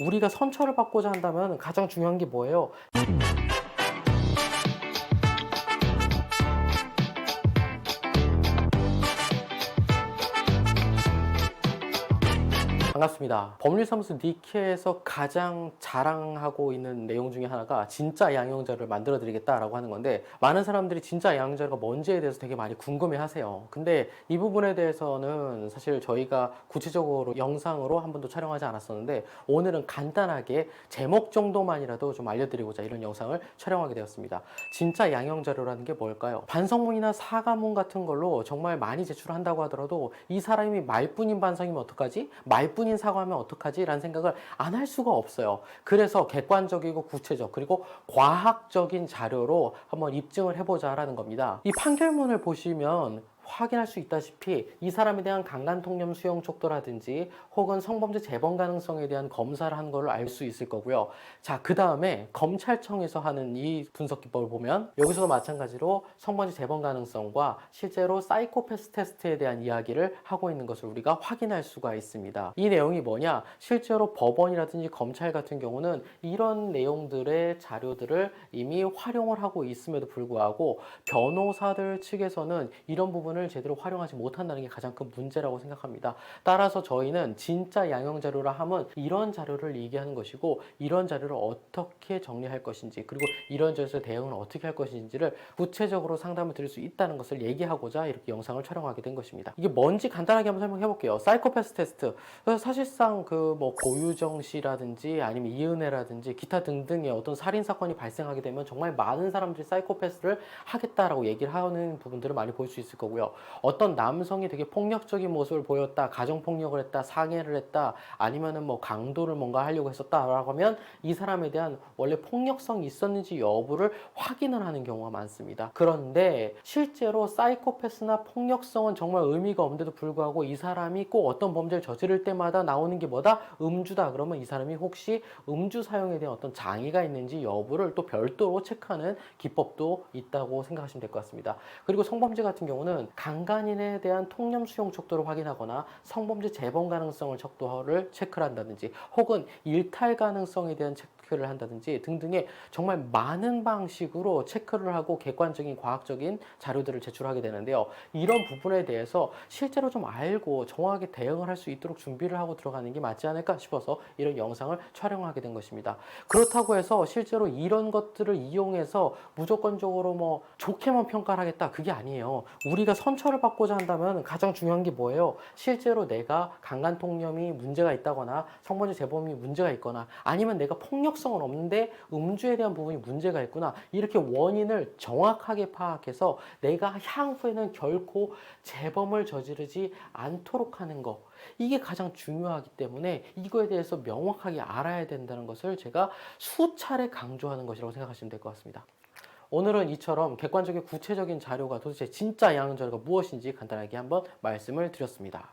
우리가 선처를 받고자 한다면 가장 중요한 게 뭐예요? 반갑습니다. 법률사무소 니케에서 가장 자랑하고 있는 내용 중에 하나가 진짜 양형자료를 만들어 드리겠다라고 하는 건데, 많은 사람들이 진짜 양형자료가 뭔지에 대해서 되게 많이 궁금해 하세요. 근데 이 부분에 대해서는 사실 저희가 구체적으로 영상으로 한 번도 촬영하지 않았었는데, 오늘은 간단하게 제목 정도만이라도 좀 알려드리고자 이런 영상을 촬영하게 되었습니다. 진짜 양형자료라는 게 뭘까요? 반성문이나 사과문 같은 걸로 정말 많이 제출한다고 하더라도 이 사람이 말뿐인 반성이면 어떡하지? 말뿐인 사과하면 어떡하지? 라는 생각을 안 할 수가 없어요. 그래서 객관적이고 구체적 그리고 과학적인 자료로 한번 입증을 해보자라는 겁니다. 이 판결문을 보시면 확인할 수 있다시피 이 사람에 대한 강간통념 수용 촉도라든지 혹은 성범죄 재범 가능성에 대한 검사를 한 걸로 알 수 있을 거고요. 자, 그 다음에 검찰청에서 하는 이 분석 기법을 보면 여기서도 마찬가지로 성범죄 재범 가능성과 실제로 사이코패스 테스트에 대한 이야기를 하고 있는 것을 우리가 확인할 수가 있습니다. 이 내용이 뭐냐? 실제로 법원이라든지 검찰 같은 경우는 이런 내용들의 자료들을 이미 활용을 하고 있음에도 불구하고 변호사들 측에서는 이런 부분을 제대로 활용하지 못한다는 게 가장 큰 문제라고 생각합니다. 따라서 저희는 진짜 양형 자료라 함은 이런 자료를 얘기하는 것이고, 이런 자료를 어떻게 정리할 것인지, 그리고 이런 점에서 대응을 어떻게 할 것인지를 구체적으로 상담을 드릴 수 있다는 것을 얘기하고자 이렇게 영상을 촬영하게 된 것입니다. 이게 뭔지 간단하게 한번 설명해 볼게요. 사이코패스 테스트. 사실상 그 뭐 고유정 씨라든지 아니면 이은혜라든지 기타 등등의 어떤 살인 사건이 발생하게 되면 정말 많은 사람들이 사이코패스를 하겠다라고 얘기를 하는 부분들을 많이 볼 수 있을 거고요. 어떤 남성이 되게 폭력적인 모습을 보였다, 가정폭력을 했다, 상해를 했다, 아니면은 뭐 강도를 뭔가 하려고 했었다라고 하면 이 사람에 대한 원래 폭력성이 있었는지 여부를 확인을 하는 경우가 많습니다. 그런데 실제로 사이코패스나 폭력성은 정말 의미가 없는데도 불구하고 이 사람이 꼭 어떤 범죄를 저지를 때마다 나오는 게 뭐다? 음주다. 그러면 이 사람이 혹시 음주 사용에 대한 어떤 장애가 있는지 여부를 또 별도로 체크하는 기법도 있다고 생각하시면 될 것 같습니다. 그리고 성범죄 같은 경우는 강간인에 대한 통념 수용 촉도를 확인하거나 성범죄 재범 가능성을 척도를 체크를 한다든지 혹은 일탈 가능성에 대한 체크를 한다든지 등등의 정말 많은 방식으로 체크를 하고 객관적인 과학적인 자료들을 제출하게 되는데요. 이런 부분에 대해서 실제로 좀 알고 정확하게 대응을 할 수 있도록 준비를 하고 들어가는 게 맞지 않을까 싶어서 이런 영상을 촬영하게 된 것입니다. 그렇다고 해서 실제로 이런 것들을 이용해서 무조건적으로 뭐 좋게만 평가를 하겠다, 그게 아니에요. 우리가 선처를 받고자 한다면 가장 중요한 게 뭐예요? 실제로 내가 강간통념이 문제가 있다거나 성범죄 재범이 문제가 있거나 아니면 내가 폭력성은 없는데 음주에 대한 부분이 문제가 있구나, 이렇게 원인을 정확하게 파악해서 내가 향후에는 결코 재범을 저지르지 않도록 하는 거, 이게 가장 중요하기 때문에 이거에 대해서 명확하게 알아야 된다는 것을 제가 수차례 강조하는 것이라고 생각하시면 될 것 같습니다. 오늘은 이처럼 객관적인 구체적인 자료가 도대체 진짜 양형 자료가 무엇인지 간단하게 한번 말씀을 드렸습니다.